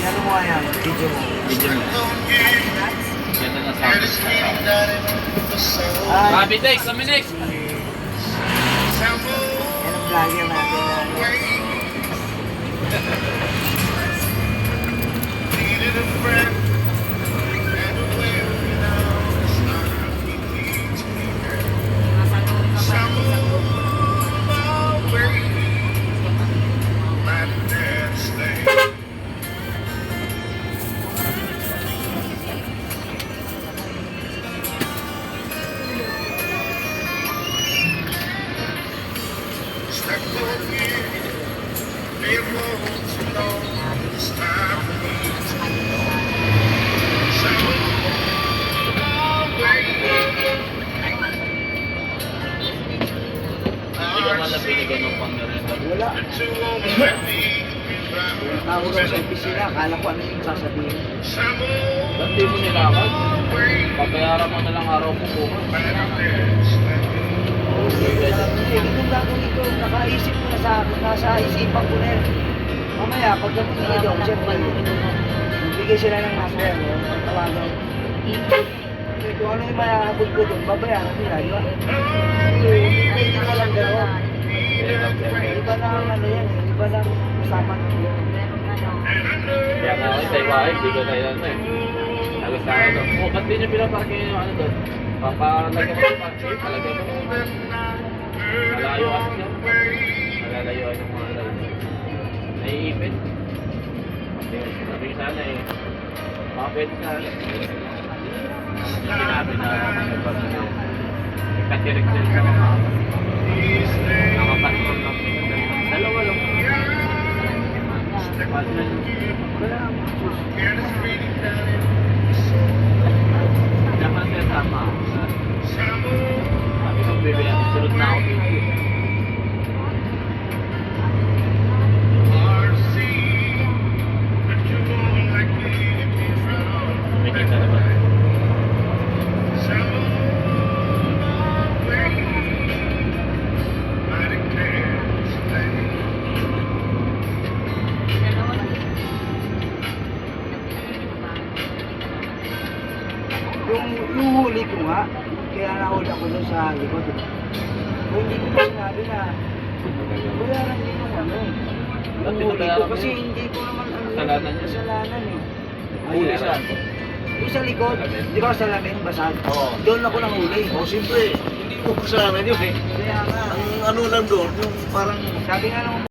Ano mo kaya? Video mo. Video mo. Ganda na sound. Ay, Sa Minex! yan ang vlogger natin. Hindi ka man lang binigyan ng pang-merenda. Wala. Tawag ako sa opisina, akala ko ano yung sasabihin. Ba't di mo nilakad? Papayaran mo na lang araw mo bukas. Hindi, ganun gagawin ko. Nakaisip ko na sa akin, nasa isipan ko na yun. Mamaya, pag napunta doon, siyempre, bigay sila ng number, tawagan. Kung ano yung mahabod ko doon, babayaran nila, di ba? Hindi ka lang gano'n. Iba na ang ano yan, iba na ang usapan ko. Kaya nga ako sa iba, hindi ko tayo ano eh. Sabi sa akin, oh, ba't di nyo pinaparking yung ano doon? Papalagyan mo yung parking, palagyan mo. Malayo kasi siya. Malalayo ay ng mga layo. Naiipit. Sabi ko sana eh, mga pwede sana. Sinabi na katirik din sa mga nakapatrol lang. Dalawa lang. Wala ang Dapat siya tama. Sabi ko, bebe, sunod na ako dito. May kita na ba? yung huli ko nga, kaya nahuli ako doon sa likod. Kung hindi ko pa sinabi na, bayaran din yung ano. Ba't Yung huli ko pinabayaran mo kasi yun? hindi ko naman ano. Kasalanan niya? Kasalanan eh. Huli saan? Yung sa likod, di ba salamin, basag? Oo. Doon ako nahuli. Oh, siyempre, hindi mo kasalanan yun eh. Kaya nga, Ang ano lang doon, yung parang sabi nga nung